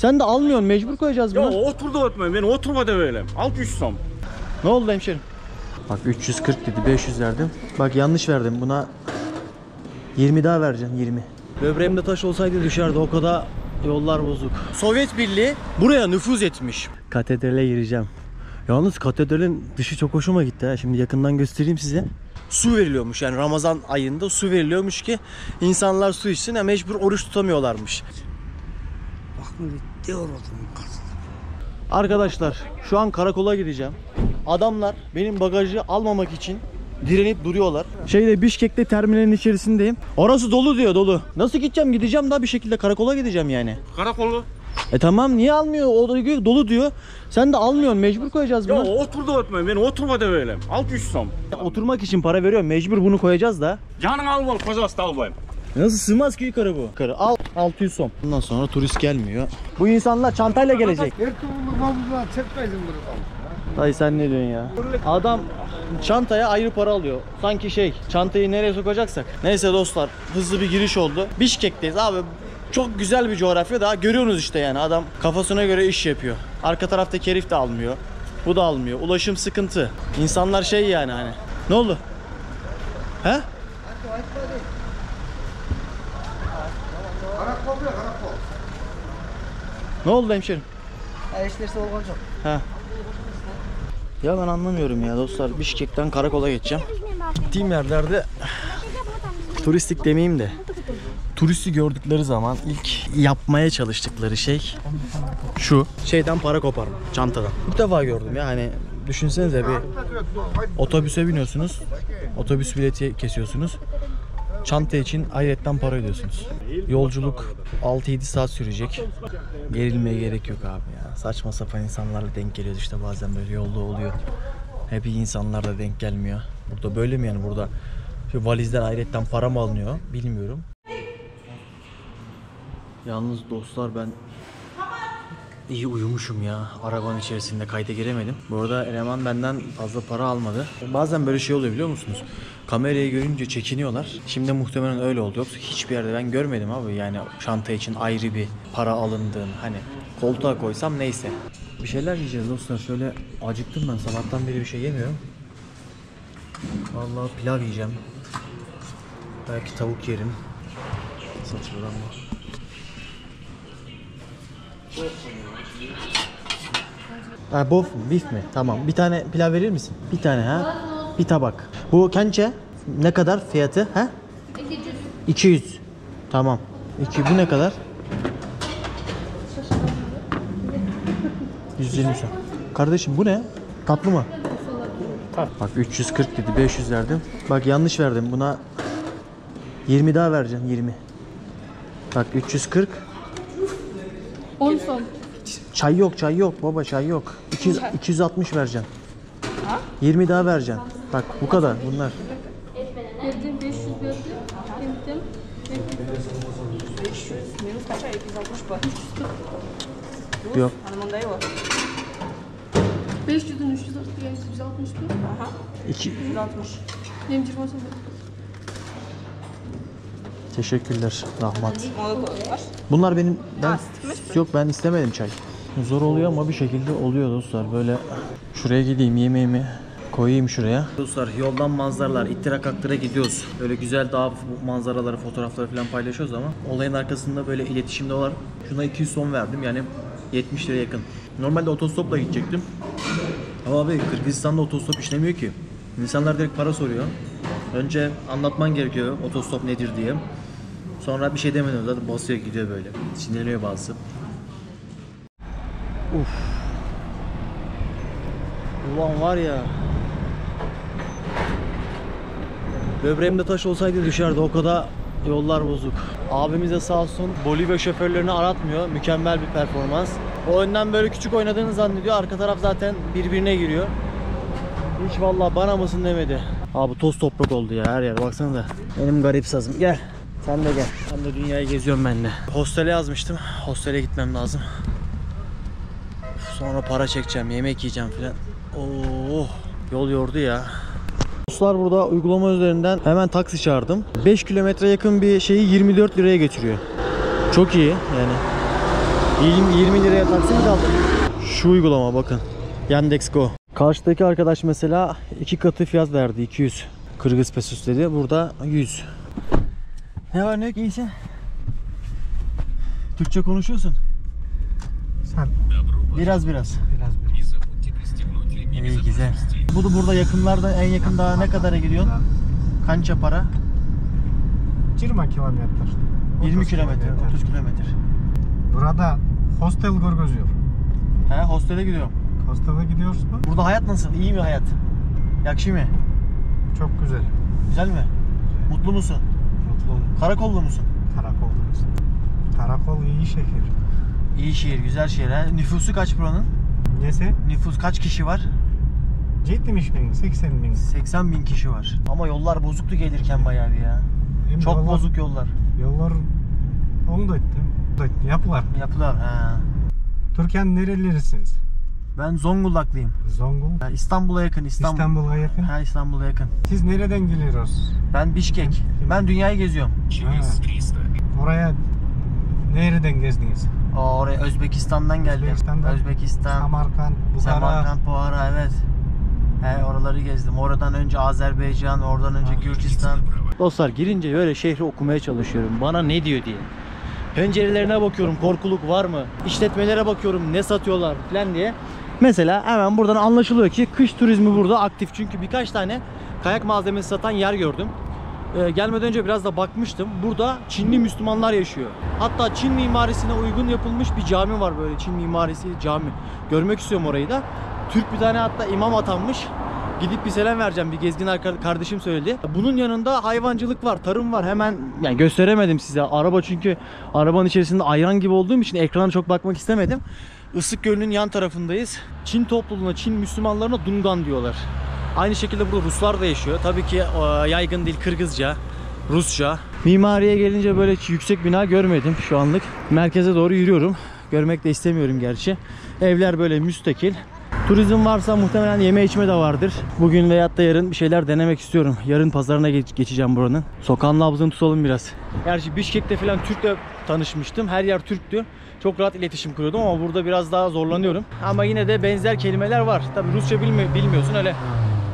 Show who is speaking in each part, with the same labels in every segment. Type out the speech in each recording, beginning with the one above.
Speaker 1: Sen de almıyorsun, mecbur koyacağız bunu.
Speaker 2: Ya otur da ötme, beni oturma da böyle. Al 3 som.
Speaker 1: Ne oldu hemşerim? Bak 340 dedi, 500 verdim. Bak yanlış verdim, buna 20 daha vereceğim, 20. Böbreğimde taş olsaydı düşerdi, o kadar yollar bozuk. Sovyet Birliği buraya nüfuz etmiş. Katedrale gireceğim. Yalnız katedralin dışı çok hoşuma gitti ha. Şimdi yakından göstereyim size. Su veriliyormuş, yani Ramazan ayında su veriliyormuş ki insanlar su içsin, ya mecbur oruç tutamıyorlarmış. Arkadaşlar şu an karakola gideceğim. Adamlar benim bagajı almamak için direnip duruyorlar. Bişkek'te terminalin içerisindeyim. Orası dolu diyor, dolu. Nasıl gideceğim? Gideceğim daha bir şekilde, karakola gideceğim yani.
Speaker 2: Karakolu.
Speaker 1: Tamam, niye almıyor? O da dolu diyor. Sen de almıyorsun, mecbur koyacağız bunu.
Speaker 2: Ya otur da ötme, beni oturma da böyle. Al 3 som.
Speaker 1: Oturmak için para veriyorum, mecbur bunu koyacağız da.
Speaker 2: Yanına al bol, pazarsta al bayım.
Speaker 1: Nasıl sığmaz ki yukarı bu? Yukarı al, 600 som. Bundan sonra turist gelmiyor. Bu insanlar çantayla gelecek. Dayı sen ne diyorsun ya? Adam çantaya ayrı para alıyor. Sanki çantayı nereye sokacaksak. Neyse dostlar, hızlı bir giriş oldu. Bişkek'teyiz abi. Çok güzel bir coğrafya, daha görüyorsunuz işte yani. Adam kafasına göre iş yapıyor. Arka taraftaki herif de almıyor. Bu da almıyor. Ulaşım sıkıntı. İnsanlar yani hani. Ne oldu? He? Ne oldu hemşerim? Ha. Ya ben anlamıyorum ya dostlar. Bişkek'ten karakola geçeceğim. Gittiğim yerlerde turistik demeyeyim de, turisti gördükleri zaman ilk yapmaya çalıştıkları şey şu. Para koparma, çantadan. İlk defa gördüm ya, hani düşünsenize, bir otobüse biniyorsunuz. Otobüs bileti kesiyorsunuz. Çanta için ayrıca para ödüyorsunuz. Yolculuk 6-7 saat sürecek. Gerilmeye gerek yok abi ya. Saçma sapan insanlarla denk geliyoruz işte, bazen böyle yolda oluyor. Hep iyi insanlarla denk gelmiyor. Burada böyle mi yani? Burada şu valizden ayrıca para mı alınıyor bilmiyorum. Yalnız dostlar ben iyi uyumuşum ya. Arabanın içerisinde kayda giremedim. Bu arada eleman benden fazla para almadı. Bazen böyle şey oluyor biliyor musunuz? Kamerayı görünce çekiniyorlar. Şimdi muhtemelen öyle oldu. Yoksa hiçbir yerde ben görmedim abi. Yani çanta için ayrı bir para alındığını. Hani koltuğa koysam neyse. Bir şeyler yiyeceğiz dostlar. Şöyle acıktım ben. Sabahtan beri bir şey yemiyorum. Vallahi pilav yiyeceğim. Belki tavuk yerim. Satıyorlar ama. Bof mu? Beef mi? Tamam. Bir tane pilav verir misin? Bir tane ha? Bir tabak. Bu kençe ne kadar fiyatı ha? 200. Tamam. Bu ne kadar? 120 son. Kardeşim bu ne? Tatlı mı? Bak 340 dedi, 500 verdim. Bak yanlış verdim. Buna 20 daha vereceğim, 20. Bak 340.
Speaker 3: 10 son.
Speaker 1: Çay yok baba, çay yok. 260 vereceğim. 20 daha vereceğim. Bak bu kadar bunlar.
Speaker 3: Verdim 500 verdim.
Speaker 4: 500 minus kaç ay? 260 var. 340.
Speaker 1: Yok.
Speaker 4: Hanımın dayı var.
Speaker 3: 500'ün 360 yani 160 bin.
Speaker 4: Aha.
Speaker 1: 260.
Speaker 3: Benim 20 son.
Speaker 1: Teşekkürler Rahmat.
Speaker 4: Onu koyuyorlar.
Speaker 1: Bunlar benim, yok ben istemedim çay. Zor oluyor ama bir şekilde oluyor dostlar. Böyle şuraya gideyim, yemeğimi koyayım şuraya. Dostlar yoldan manzaralar, İttira Kaktıra gidiyoruz. Böyle güzel dağ manzaraları, fotoğrafları falan paylaşıyoruz ama olayın arkasında böyle iletişimde var. Şuna 200 son verdim, yani 70 liraya yakın. Normalde otostopla gidecektim. Ama abi Kırgızistan'da otostop işlemiyor ki. İnsanlar direkt para soruyor. Önce anlatman gerekiyor otostop nedir diye. Sonra bir şey demedim zaten basıyor gidiyor böyle. Sinirleniyor bazısı. Uf. Ulan var ya. Böbreğimde taş olsaydı düşerdi, o kadar yollar bozuk. Abimiz de sağ olsun Bolivya şoförlerini aratmıyor. Mükemmel bir performans. O önden böyle küçük oynadığını zannediyor. Arka taraf zaten birbirine giriyor. Hiç vallahi bana mısın demedi. Abi toz toprak oldu ya her yer, baksana da. Benim garip sazım. Gel. Sen de gel. Ben de dünyayı geziyorum ben de. Hostele yazmıştım. Hostele gitmem lazım. Sonra para çekeceğim, yemek yiyeceğim filan. Oh, yol yordu ya. Dostlar burada uygulama üzerinden hemen taksi çağırdım. 5 kilometre yakın bir şeyi 24 liraya getiriyor. Çok iyi yani. 20 liraya taksit aldım. Şu uygulama bakın. Yandex.Go. Karşıdaki arkadaş mesela 2 katı fiyat verdi. 200 Kırgız pesos dedi. Burada 100. Ne var ne yok, iyisin? Türkçe konuşuyorsun.
Speaker 5: Sen
Speaker 1: Biraz.
Speaker 5: biraz.
Speaker 1: İyi, güzel. Bu da burada yakınlarda, en yakın daha ne kadara gidiyorsun? Kança para?
Speaker 5: 20 kilometre.
Speaker 1: 20
Speaker 5: 30
Speaker 1: kilometre, 30 kilometre.
Speaker 5: Burada hostel görgözüyor.
Speaker 1: He, hostele gidiyorum.
Speaker 5: Hostele gidiyoruz mu?
Speaker 1: Burada hayat nasıl? İyi mi hayat? Yakşı mı?
Speaker 5: Çok güzel.
Speaker 1: Güzel mi? Mutlu musun?
Speaker 5: Mutlu.
Speaker 1: Karakollu musun?
Speaker 5: Karakoldayız. Karakol iyi şehir.
Speaker 1: İyi şehir, güzel şehir. He. Nüfusu kaç buranın?
Speaker 5: Nesi?
Speaker 1: Nüfus kaç kişi var?
Speaker 5: 70 bin, 80 bin.
Speaker 1: 80 bin kişi var. Ama yollar bozuktu gelirken bayağı bir ya.
Speaker 5: Hem
Speaker 1: Çok
Speaker 5: yollar-
Speaker 1: bozuk yollar.
Speaker 5: Yollar onu da ettim. Yapılar.
Speaker 1: Yapılar. He.
Speaker 5: Türkiye'nin nerelisiniz?
Speaker 1: Ben Zonguldaklıyım.
Speaker 5: Zongul.
Speaker 1: Ya İstanbul'a yakın.
Speaker 5: İstanbul'a yakın.
Speaker 1: Ha, İstanbul'a yakın.
Speaker 5: Siz nereden geliyoruz?
Speaker 1: Ben Bişkek. Ben dünyayı geziyorum.
Speaker 5: Ha. Oraya nereden gezdiniz?
Speaker 1: Oraya Özbekistan'dan geldim.
Speaker 5: Özbekistan'dan.
Speaker 1: Özbekistan,
Speaker 5: Samarkand, Bukhara.
Speaker 1: Samarkand, Buhara, evet. He, oraları gezdim. Oradan önce Azerbaycan, oradan önce Gürcistan. Dostlar girince böyle şehri okumaya çalışıyorum. Bana ne diyor diye. Pencerelerine bakıyorum, korkuluk var mı? İşletmelere bakıyorum, ne satıyorlar falan diye. Mesela hemen buradan anlaşılıyor ki kış turizmi burada aktif. Çünkü birkaç tane kayak malzemesi satan yer gördüm. Gelmeden önce biraz da bakmıştım. Burada Çinli Müslümanlar yaşıyor. Hatta Çin mimarisine uygun yapılmış bir cami var, böyle Çin mimarisi cami. Görmek istiyorum orayı da. Türk bir tane hatta imam atanmış. Gidip bir selam vereceğim. Bir gezgin kardeşim söyledi. Bunun yanında hayvancılık var, tarım var. Hemen yani gösteremedim size. Araba, çünkü arabanın içerisinde ayran gibi olduğum için ekrana çok bakmak istemedim. Isık Gölü'nün yan tarafındayız. Çin topluluğuna, Çin Müslümanlarına Dungan diyorlar. Aynı şekilde burada Ruslar da yaşıyor. Tabii ki yaygın dil Kırgızca, Rusça. Mimariye gelince böyle yüksek bina görmedim şu anlık. Merkeze doğru yürüyorum. Görmek de istemiyorum gerçi. Evler böyle müstakil. Turizm varsa muhtemelen yeme içme de vardır. Bugün veyahut da yarın bir şeyler denemek istiyorum. Yarın pazarına geçeceğim buranın. Sokağın nabzını tutalım biraz. Gerçi Bişkek'te falan Türk'le tanışmıştım. Her yer Türktü. Çok rahat iletişim kuruyordum ama burada biraz daha zorlanıyorum. Ama yine de benzer kelimeler var. Tabii Rusça bilmiyorsun öyle.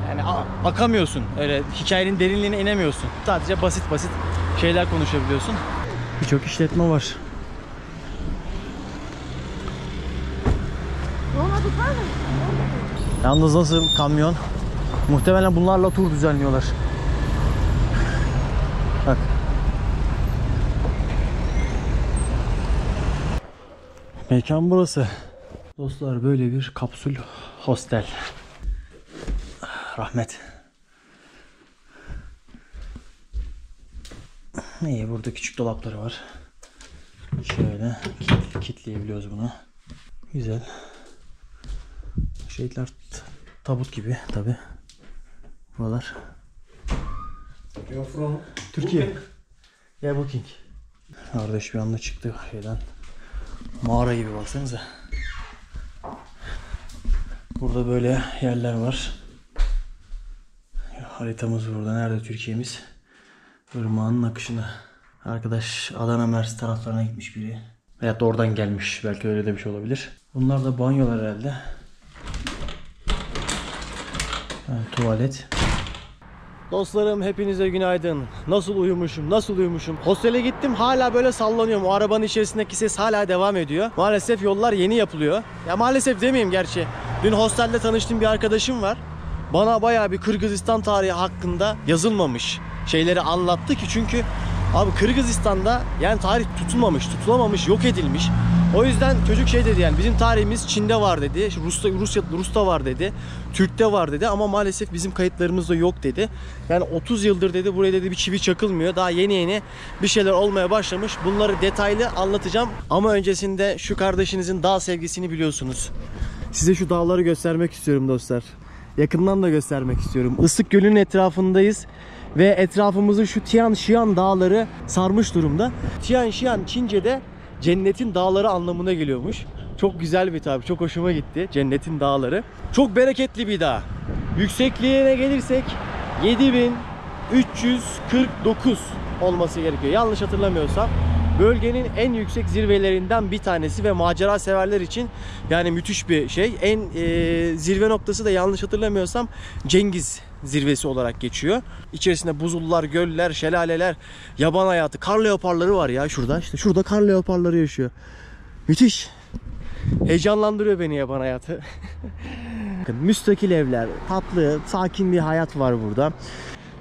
Speaker 1: Yani akamıyorsun. Öyle hikayenin derinliğine inemiyorsun. Sadece basit şeyler konuşabiliyorsun. Birçok işletme var. Yalnız nasıl kamyon? Muhtemelen bunlarla tur düzenliyorlar. Bak. Mekan burası. Dostlar böyle bir kapsül hostel. Rahmet. İyi, burada küçük dolapları var. Şöyle kilitleyebiliyoruz bunu. Güzel. Şeyler tabut gibi tabi. Buralar.
Speaker 5: You're from
Speaker 1: Türkiye. Yeah, booking. Kardeş bir anda çıktı şeyden. Mağara gibi, baksanıza. Burada böyle yerler var. Haritamız burada. Nerede Türkiye'miz? Irmağın akışına. Arkadaş Adana Mersin taraflarına gitmiş biri. Veyahut da oradan gelmiş. Belki öyle de bir şey olabilir. Bunlar da banyolar herhalde. Yani tuvalet. Dostlarım hepinize günaydın. Nasıl uyumuşum? Hostele gittim, hala böyle sallanıyorum. O arabanın içerisindeki ses hala devam ediyor. Maalesef yollar yeni yapılıyor. Ya maalesef demeyeyim gerçi. Dün hostelde tanıştığım bir arkadaşım var. Bana bayağı bir Kırgızistan tarihi hakkında yazılmamış şeyleri anlattı ki, çünkü abi Kırgızistan'da yani tarih tutulamamış, yok edilmiş. O yüzden çocuk şey dedi, yani bizim tarihimiz Çin'de var dedi, Rus'ta var dedi, Türk'te var dedi ama maalesef bizim kayıtlarımızda yok dedi. Yani 30 yıldır dedi buraya dedi bir çivi çakılmıyor. Daha yeni bir şeyler olmaya başlamış. Bunları detaylı anlatacağım. Ama öncesinde şu kardeşinizin dağ sevgisini biliyorsunuz. Size şu dağları göstermek istiyorum dostlar. Yakından da göstermek istiyorum. Isık Gölü'nün etrafındayız. Ve etrafımızı şu Tian Shan dağları sarmış durumda. Tian Shan Çince'de cennetin dağları anlamına geliyormuş. Çok güzel bir tabir. Çok hoşuma gitti. Cennetin dağları. Çok bereketli bir dağ. Yüksekliğine gelirsek 7349 olması gerekiyor. Yanlış hatırlamıyorsam. Bölgenin en yüksek zirvelerinden bir tanesi ve macera severler için yani müthiş bir şey. En zirve noktası da yanlış hatırlamıyorsam Cengiz zirvesi olarak geçiyor. İçerisinde buzullar, göller, şelaleler, yaban hayatı, kar leoparları var ya şurada. İşte şurada kar leoparları yaşıyor. Müthiş. Heyecanlandırıyor beni yaban hayatı. Müstakil evler, tatlı, sakin bir hayat var burada.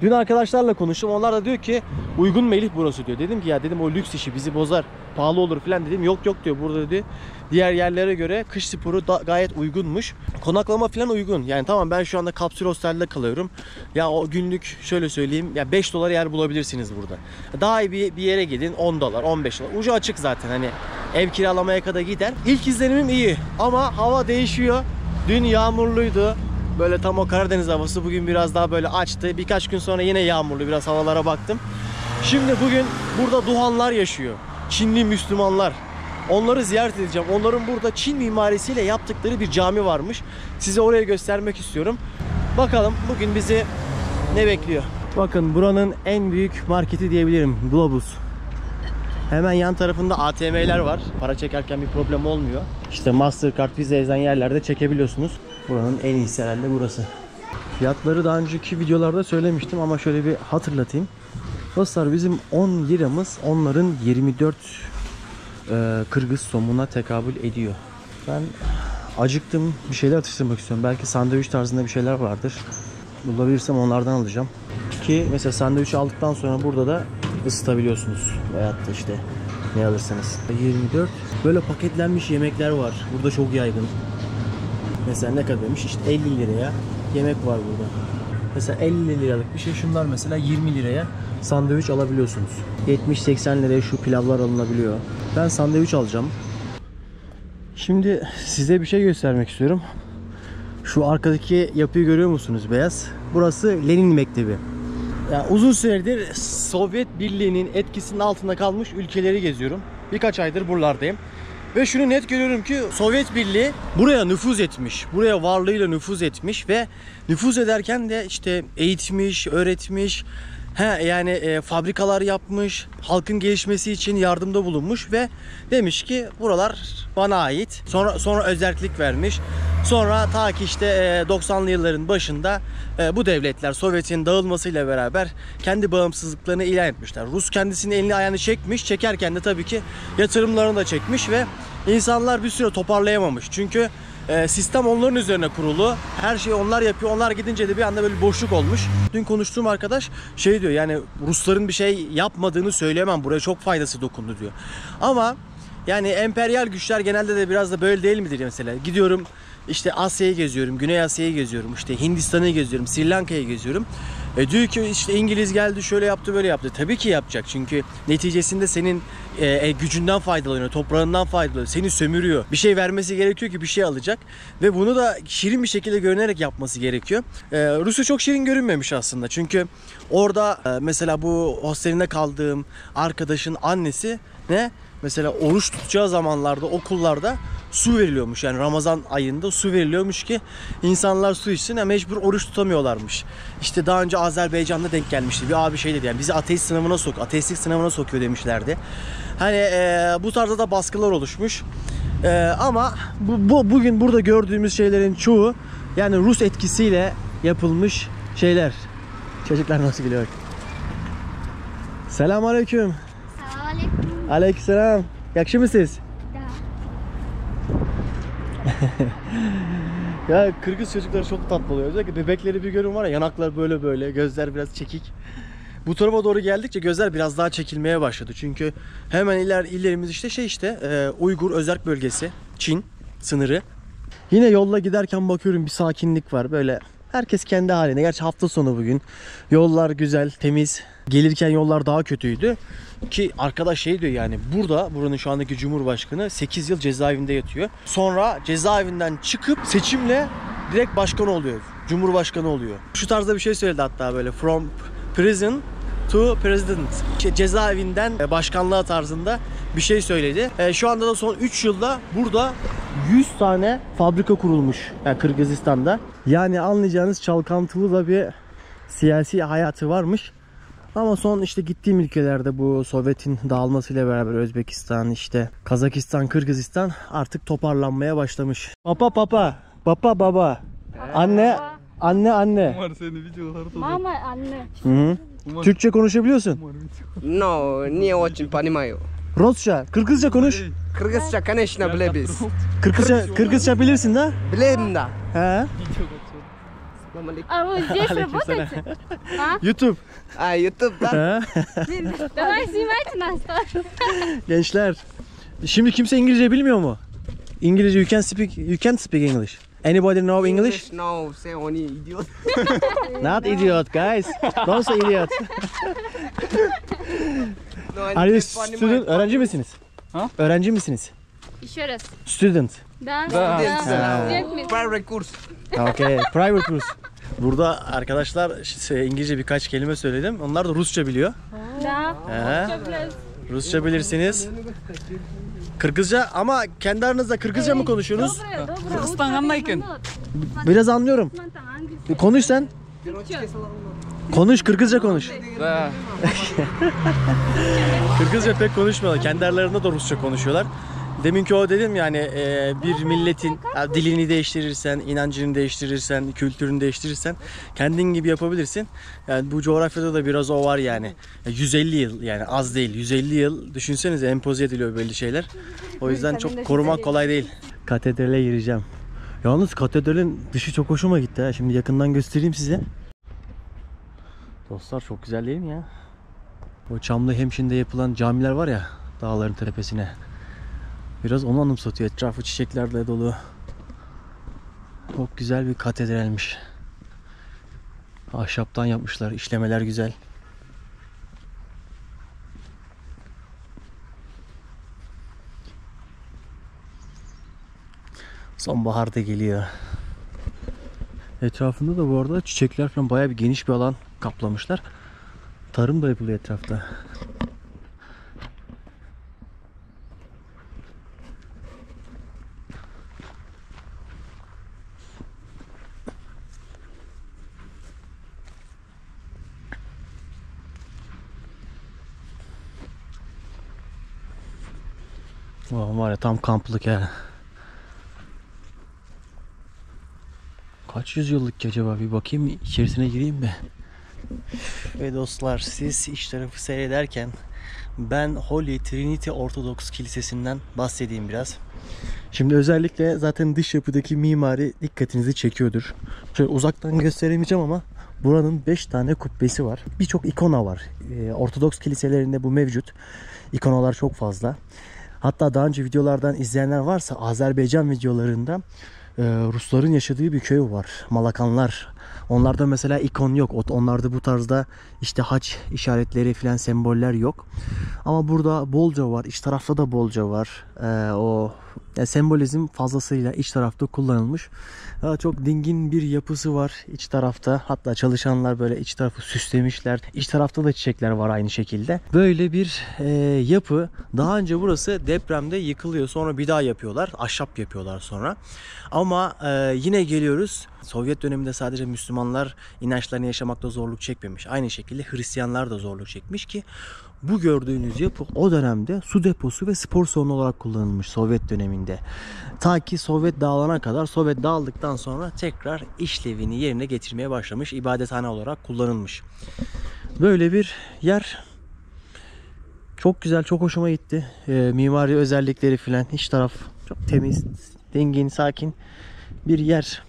Speaker 1: Dün arkadaşlarla konuştum. Onlar da diyor ki uygun Melih burası diyor. Dedim ki ya dedim o lüks işi bizi bozar, pahalı olur falan dedim. Yok yok diyor, burada diyor diğer yerlere göre kış sporu da gayet uygunmuş. Konaklama falan uygun. Yani tamam, ben şu anda kapsül hostelde kalıyorum. Ya o günlük şöyle söyleyeyim ya $5 yer bulabilirsiniz burada. Daha iyi bir yere gidin $10, $15. Ucu açık zaten, hani ev kiralamaya kadar gider. İlk izlenimim iyi ama hava değişiyor. Dün yağmurluydu. Böyle tam o Karadeniz havası. Bugün biraz daha böyle açtı. Birkaç gün sonra yine yağmurlu. Biraz havalara baktım. Şimdi bugün burada Duhanlar yaşıyor. Çinli Müslümanlar. Onları ziyaret edeceğim. Onların burada Çin mimarisiyle yaptıkları bir cami varmış. Size oraya göstermek istiyorum. Bakalım bugün bizi ne bekliyor. Bakın buranın en büyük marketi diyebilirim. Globus. Hemen yan tarafında ATM'ler var. Para çekerken bir problem olmuyor. İşte Mastercard, Visa yazan yerlerde çekebiliyorsunuz. Buranın en iyisi herhalde burası. Fiyatları daha önceki videolarda söylemiştim ama şöyle bir hatırlatayım. Dostlar bizim 10 liramız onların 24 Kırgız somuna tekabül ediyor. Ben acıktım, bir şeyler atıştırmak istiyorum. Belki sandviç tarzında bir şeyler vardır. Bulabilirsem onlardan alacağım. Ki mesela sandviçi aldıktan sonra burada da ısıtabiliyorsunuz. Veyahut da işte ne alırsanız. 24 böyle paketlenmiş yemekler var. Burada çok yaygın. Mesela ne kadar demiş? İşte 50 liraya yemek var burada. Mesela 50 liralık bir şey, şunlar mesela 20 liraya sandviç alabiliyorsunuz. 70-80 liraya şu pilavlar alınabiliyor. Ben sandviç alacağım. Şimdi size bir şey göstermek istiyorum. Şu arkadaki yapıyı görüyor musunuz, beyaz? Burası Lenin Mektebi. Yani uzun süredir Sovyet Birliği'nin etkisinin altında kalmış ülkeleri geziyorum. Birkaç aydır buralardayım. Ve şunu net görüyorum ki Sovyet Birliği buraya nüfuz etmiş. Buraya varlığıyla nüfuz etmiş ve nüfuz ederken de işte eğitmiş, öğretmiş. Yani fabrikalar yapmış, halkın gelişmesi için yardımda bulunmuş ve demiş ki buralar bana ait. Sonra özerklik vermiş. Sonra ta ki işte 90'lı yılların başında bu devletler Sovyet'in dağılmasıyla beraber kendi bağımsızlıklarını ilan etmişler. Rus kendisini elini ayağını çekmiş. Çekerken de tabii ki yatırımlarını da çekmiş ve insanlar bir süre toparlayamamış. Çünkü sistem onların üzerine kurulu. Her şeyi onlar yapıyor. Onlar gidince de bir anda böyle bir boşluk olmuş. Dün konuştuğum arkadaş şey diyor, yani Rusların bir şey yapmadığını söyleyemem. Buraya çok faydası dokundu diyor. Ama yani emperyal güçler genelde de biraz da böyle değil midir mesela? Gidiyorum işte Asya'yı geziyorum, Güney Asya'yı geziyorum, işte Hindistan'ı geziyorum, Sri Lanka'yı geziyorum. Diyor ki işte İngiliz geldi şöyle yaptı böyle yaptı. Tabii ki yapacak, çünkü neticesinde senin gücünden faydalanıyor, toprağından faydalanıyor, seni sömürüyor. Bir şey vermesi gerekiyor ki bir şey alacak ve bunu da şirin bir şekilde görünerek yapması gerekiyor. Rusya çok şirin görünmemiş aslında, çünkü orada mesela bu hostelinde kaldığım arkadaşın annesi mesela oruç tutacağı zamanlarda okullarda su veriliyormuş. Yani Ramazan ayında su veriliyormuş ki insanlar su içsin. Mecbur oruç tutamıyorlarmış. İşte daha önce Azerbaycan'da denk gelmişti. Bir abi şey dedi, yani bizi ateistlik sınavına sokuyor demişlerdi. Hani bu tarzda da baskılar oluşmuş. Ama bugün burada gördüğümüz şeylerin çoğu yani Rus etkisiyle yapılmış şeyler. Çocuklar nasıl gülüyor? Selamünaleyküm.
Speaker 6: Selamünaleyküm.
Speaker 1: Aleykümselam. Yakşı mısınız? Ya Kırgız çocukları çok tatlı oluyor. Özellikle bebekleri bir görün var ya, yanaklar böyle, gözler biraz çekik. Bu tarafa doğru geldikçe gözler biraz daha çekilmeye başladı. Çünkü hemen ilerimiz işte Uygur Özerk Bölgesi, Çin sınırı. Yine yolla giderken bakıyorum bir sakinlik var. Böyle herkes kendi haline. Gerçi hafta sonu bugün. Yollar güzel, temiz. Gelirken yollar daha kötüydü. Ki arkadaş şey diyor, yani buranın şu andaki Cumhurbaşkanı 8 yıl cezaevinde yatıyor. Sonra cezaevinden çıkıp seçimle direkt başkan oluyor. Cumhurbaşkanı oluyor. Şu tarzda bir şey söyledi hatta, böyle from prison to president. Cezaevinden başkanlığa tarzında bir şey söyledi. Şu anda da son 3 yılda burada 100 tane fabrika kurulmuş yani Kırgızistan'da. Yani anlayacağınız çalkantılı da bir siyasi hayatı varmış. Ama son işte gittiğim ülkelerde bu Sovyet'in dağılmasıyla beraber Özbekistan, işte Kazakistan, Kırgızistan artık toparlanmaya başlamış. Baba. Anne.
Speaker 5: Umar seni videoları
Speaker 3: Mama anne.
Speaker 1: Hı. Türkçe konuşabiliyorsun.
Speaker 6: No, не очень понимаю.
Speaker 1: Rusça, Kırgızca konuş.
Speaker 6: Kırgızca, конечно, biliriz.
Speaker 1: Kırgızca bilirsin de.
Speaker 6: Bilirim da.
Speaker 1: He?
Speaker 3: А вы здесь работаете? А?
Speaker 1: YouTube.
Speaker 6: YouTube'da.
Speaker 1: He?
Speaker 3: Давай снимайте нас тоже.
Speaker 1: Gençler. Şimdi kimse İngilizce bilmiyor mu? İngilizce you can speak English. Anybody know English?
Speaker 6: No, sen onu idiot.
Speaker 1: Not idiot guys. Don't say idiot.
Speaker 6: No,
Speaker 1: Are you student? Öğrenci misiniz?
Speaker 5: Ha?
Speaker 1: Öğrenci misiniz?
Speaker 3: Еще раз.
Speaker 1: Student.
Speaker 3: Да.
Speaker 6: Private course.
Speaker 1: Okay. Private course. Burada arkadaşlar İngilizce birkaç kelime söyledim. Onlar da Rusça biliyor.
Speaker 3: Да.
Speaker 1: He. Rusça bilirsiniz. Kırgızca ama kendi aranızda Kırgızca mı konuşuyorsunuz?
Speaker 5: Kırgızistan anlayken.
Speaker 1: Biraz anlıyorum. Konuş sen. Konuş, Kırgızca konuş.
Speaker 5: Da.
Speaker 1: Kırgızca pek konuşmuyorlar. Kendi aralarında da Rusça konuşuyorlar. Deminki o dedim yani bir milletin dilini değiştirirsen, inancını değiştirirsen, kültürünü değiştirirsen kendin gibi yapabilirsin. Yani bu coğrafyada da biraz o var yani. 150 yıl yani az değil. 150 yıl düşünsenize empoze ediliyor belli şeyler. O yüzden çok korumak kolay değil. Katedrale gireceğim. Yalnız katedralin dışı çok hoşuma gitti ha. Şimdi yakından göstereyim size. Dostlar çok güzel değil mi ya? O Çamlıhemşin'de yapılan camiler var ya dağların tepesine. Biraz onu anımsatıyor. Etrafı çiçeklerle dolu. Çok güzel bir katedralmiş. Ahşaptan yapmışlar. İşlemeler güzel. Sonbahar da geliyor. Etrafında da bu arada çiçekler falan bayağı bir geniş bir alan kaplamışlar. Tarım da yapılıyor etrafta. Oh, var ya tam kamplık ya. Kaç yüzyıllık ki acaba, bir bakayım içerisine gireyim mi? Ve dostlar siz iç tarafı seyrederken ben Holy Trinity Ortodoks Kilisesi'nden bahsedeyim biraz. Şimdi özellikle zaten dış yapıdaki mimari dikkatinizi çekiyordur. Şöyle uzaktan gösteremeyeceğim ama buranın 5 tane kubbesi var. Birçok ikona var. Ortodoks kiliselerinde bu mevcut. İkonalar çok fazla. Hatta daha önce videolardan izleyenler varsa Azerbaycan videolarında Rusların yaşadığı bir köy var. Malakanlar. Onlarda mesela ikon yok. Onlarda bu tarzda işte haç işaretleri falan, semboller yok. Ama burada bolca var. İç tarafta da bolca var. Sembolizm fazlasıyla iç tarafta kullanılmış. Çok dingin bir yapısı var iç tarafta. Hatta çalışanlar böyle iç tarafı süslemişler. İç tarafta da çiçekler var aynı şekilde. Böyle bir yapı. Daha önce burası depremde yıkılıyor. Sonra bir daha yapıyorlar. Ahşap yapıyorlar sonra. Ama yine geliyoruz. Sovyet döneminde sadece Müslümanlar inançlarını yaşamakta zorluk çekmemiş. Aynı şekilde Hristiyanlar da zorluk çekmiş ki bu gördüğünüz yapı o dönemde su deposu ve spor salonu olarak kullanılmış Sovyet döneminde. Ta ki Sovyet dağılana kadar. Sovyet dağıldıktan sonra tekrar işlevini yerine getirmeye başlamış. İbadethane olarak kullanılmış. Böyle bir yer. Çok güzel, çok hoşuma gitti. Mimari özellikleri filan, iç taraf çok temiz, dingin, sakin bir yer.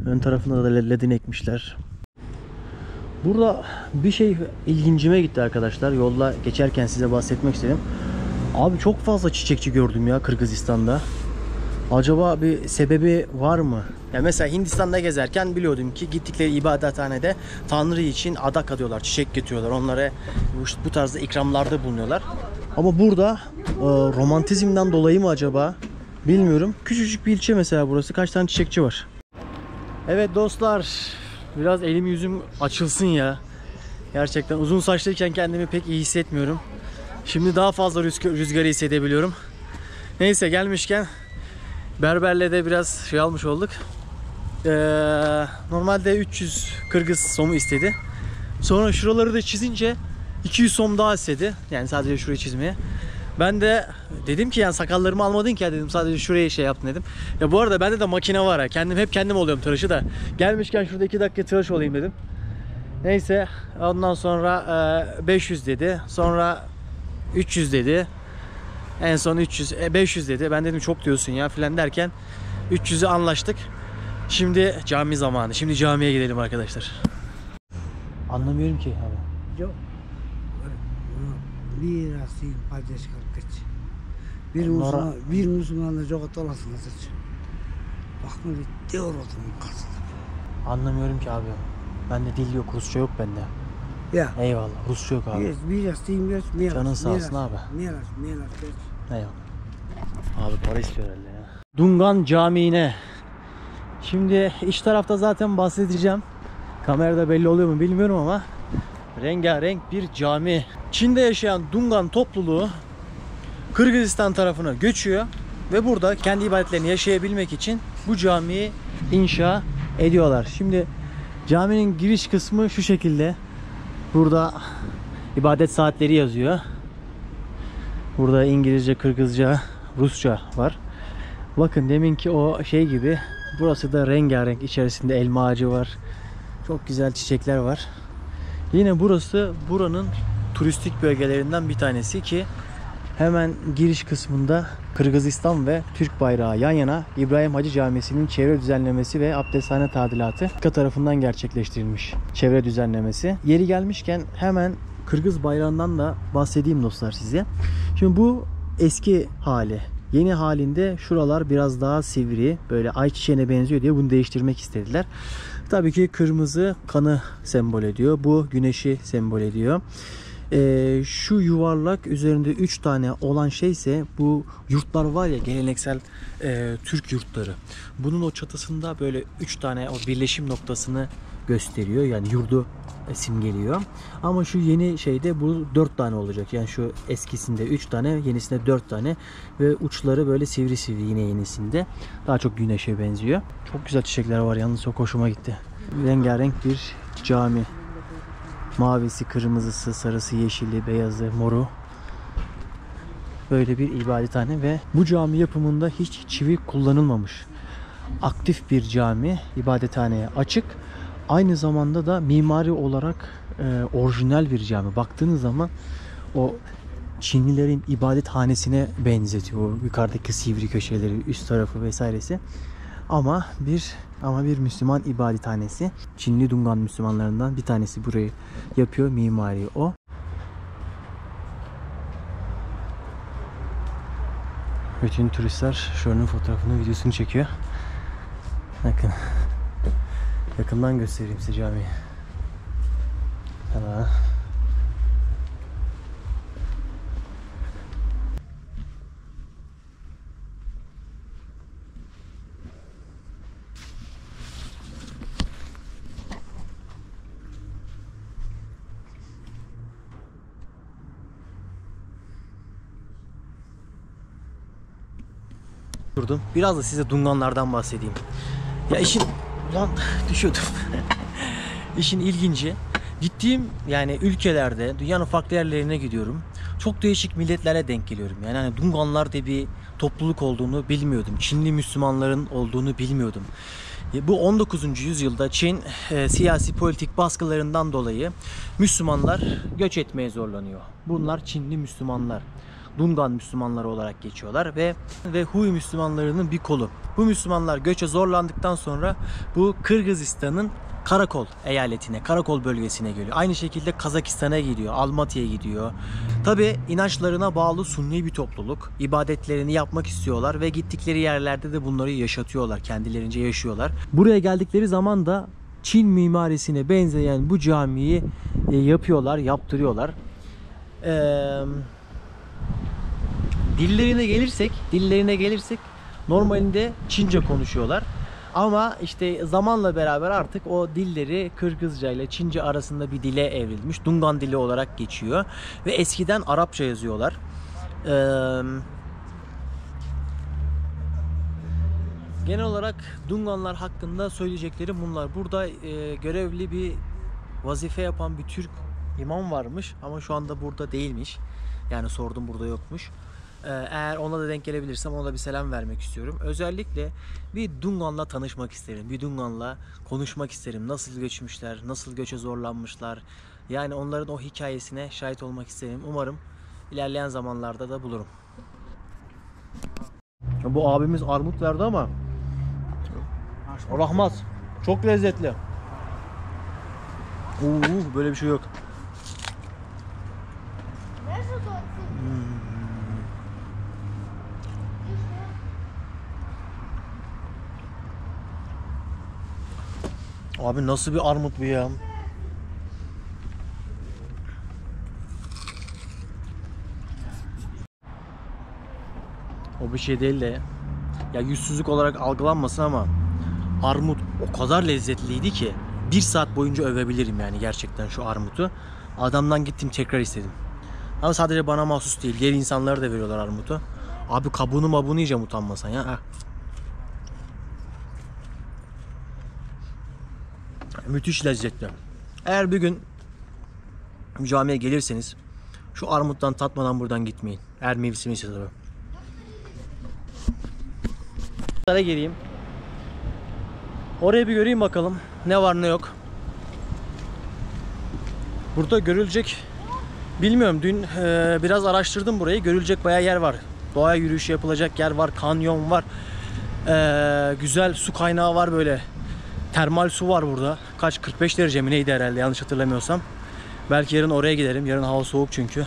Speaker 1: Ön tarafında da ledini ekmişler. Burada bir şey ilgincime gitti arkadaşlar. Yolda geçerken size bahsetmek istedim. Abi çok fazla çiçekçi gördüm ya Kırgızistan'da. Acaba bir sebebi var mı? Ya mesela Hindistan'da gezerken biliyordum ki gittikleri ibadethanede Tanrı için adak adıyorlar, çiçek getiriyorlar. Onlara bu tarzda ikramlarda bulunuyorlar. Ama burada romantizmden dolayı mı acaba? Bilmiyorum. Küçücük bir ilçe mesela burası. Kaç tane çiçekçi var? Evet dostlar. Biraz elim yüzüm açılsın ya. Gerçekten uzun saçlıyken kendimi pek iyi hissetmiyorum. Şimdi daha fazla rüzgarı hissedebiliyorum. Neyse gelmişken berberle de biraz şey almış olduk. Normalde 300 Kırgız somu istedi. Sonra şuraları da çizince 200 som daha istedi. Yani sadece şurayı çizmeye. Ben de dedim ki yani sakallarımı almadın ki ya dedim, sadece şuraya şey yaptın dedim. Ya bu arada bende de makine var ha. Kendim oluyorum tıraşı da. Gelmişken şurada 2 dakika tıraş olayım dedim. Neyse ondan sonra 500 dedi. Sonra 300 dedi. En son 500 dedi. Ben dedim çok diyorsun ya filan derken 300'ü anlaştık. Şimdi cami zamanı. Şimdi camiye gidelim arkadaşlar. Anlamıyorum ki abi.
Speaker 7: Yok. Bir asıl paydaş kalkıç. Bir Müslümanla çok olasınız hiç. Bakma bir diyor oldum kasıda.
Speaker 1: Anlamıyorum ki abi. Bende dil yok, Rusça yok bende.
Speaker 7: Ya.
Speaker 1: Eyvallah. Rusça yok abi.
Speaker 7: Bir asıl bir
Speaker 1: Canın sağ olsun abi.
Speaker 7: Miras.
Speaker 1: Eyvallah. Abi para istiyor herhalde ya. Dungan Camii'ne. Şimdi iç tarafta zaten bahsedeceğim. Kamerada belli oluyor mu bilmiyorum ama rengarenk bir cami. Çin'de yaşayan Dungan topluluğu Kırgızistan tarafına göçüyor ve burada kendi ibadetlerini yaşayabilmek için bu camiyi inşa ediyorlar. Şimdi caminin giriş kısmı şu şekilde. Burada ibadet saatleri yazıyor. Burada İngilizce, Kırgızca, Rusça var. Bakın deminki o şey gibi burası da rengarenk, içerisinde elma ağacı var. Çok güzel çiçekler var. Yine burası buranın turistik bölgelerinden bir tanesi ki hemen giriş kısmında Kırgızistan ve Türk bayrağı yan yana İbrahim Hacı Camisi'nin çevre düzenlemesi ve abdesthane tadilatı TİKA tarafından gerçekleştirilmiş çevre düzenlemesi. Yeri gelmişken hemen Kırgız bayrağından da bahsedeyim dostlar size. Şimdi bu eski hali. Yeni halinde şuralar biraz daha sivri, böyle ayçiçeğine benziyor diye bunu değiştirmek istediler. Tabii ki kırmızı kanı sembol ediyor. Bu güneşi sembol ediyor. Şu yuvarlak üzerinde 3 tane olan şey ise bu yurtlar var ya, geleneksel Türk yurtları. Bunun o çatısında böyle 3 tane o birleşim noktasını gösteriyor. Yani yurdu simgeliyor. Ama şu yeni şeyde bu 4 tane olacak. Yani şu eskisinde 3 tane, yenisinde 4 tane ve uçları böyle sivri sivri yine yenisinde. Daha çok güneşe benziyor. Çok güzel çiçekler var yalnız, çok hoşuma gitti. Rengarenk bir cami. Mavisi, kırmızısı, sarısı, yeşili, beyazı, moru. Böyle bir ibadethane ve bu cami yapımında hiç çivi kullanılmamış. Aktif bir cami, ibadethaneye açık. Aynı zamanda da mimari olarak orijinal bir cami. Baktığınız zaman o Çinlilerin ibadethanesine benzetiyor. O yukarıdaki sivri köşeleri, üst tarafı vesairesi. Ama bir Müslüman ibadethanesi. Çinli Dungan Müslümanlarından bir tanesi burayı yapıyor. Mimari o. Bütün turistler şuranın fotoğrafını, videosunu çekiyor. Bakın. Yakından göstereyim size camiyi. Tamam. Durdum. Biraz da size Dunganlardan bahsedeyim. Ya işin lan düşüyordum. İşin ilginci, gittiğim yani ülkelerde, dünyanın farklı yerlerine gidiyorum. Çok değişik milletlerle denk geliyorum. Yani hani Dunganlar diye bir topluluk olduğunu bilmiyordum. Çinli Müslümanların olduğunu bilmiyordum. Bu 19. yüzyılda Çin siyasi politik baskılarından dolayı Müslümanlar göç etmeye zorlanıyor. Bunlar Çinli Müslümanlar. Dungan Müslümanları olarak geçiyorlar ve Huy Müslümanlarının bir kolu. Bu Müslümanlar göçe zorlandıktan sonra bu Kırgızistan'ın Karakol eyaletine, Karakol bölgesine geliyor. Aynı şekilde Kazakistan'a gidiyor, Almatya'ya gidiyor. Tabi inançlarına bağlı Sunni bir topluluk. İbadetlerini yapmak istiyorlar ve gittikleri yerlerde de bunları yaşatıyorlar, kendilerince yaşıyorlar. Buraya geldikleri zaman da Çin mimarisine benzeyen bu camiyi yapıyorlar, yaptırıyorlar. Dillerine gelirsek normalinde Çince konuşuyorlar. Ama işte zamanla beraber artık o dilleri Kırgızca ile Çince arasında bir dile evrilmiş. Dungan dili olarak geçiyor. Ve eskiden Arapça yazıyorlar. Genel olarak Dunganlar hakkında söyleyeceklerim bunlar. Burada görevli bir vazife yapan bir Türk imam varmış ama şu anda burada değilmiş. Yani sordum, burada yokmuş. Eğer ona da denk gelebilirsem ona da bir selam vermek istiyorum. Özellikle bir Dungan'la tanışmak isterim. Bir Dungan'la konuşmak isterim. Nasıl göçmüşler, nasıl göçe zorlanmışlar. Yani onların o hikayesine şahit olmak isterim. Umarım ilerleyen zamanlarda da bulurum. Bu abimiz armut verdi ama rahmat. Çok lezzetli. Böyle bir şey yok. Abi nasıl bir armut bu ya? O bir şey değil de ya yüzsüzlük olarak algılanmasın ama armut o kadar lezzetliydi ki 1 saat boyunca övebilirim yani gerçekten şu armutu. Adamdan gittim tekrar istedim. Ama sadece bana mahsus değil. Diğer insanlara da veriyorlar armutu. Abi kabuğunu yiyeceğim utanmasan ya. Müthiş lezzetli. Eğer bir gün camiye gelirseniz şu armuttan tatmadan buradan gitmeyin. Eğer mevsimi ise tabii. Geleyim. Oraya bir göreyim bakalım. Ne var ne yok. Burada görülecek, bilmiyorum, dün biraz araştırdım burayı. Görülecek bayağı yer var. Doğa yürüyüşü yapılacak yer var. Kanyon var. Güzel su kaynağı var böyle. Termal su var burada. Kaç, 45 derece mi neydi herhalde yanlış hatırlamıyorsam. Belki yarın oraya giderim. Yarın hava soğuk çünkü.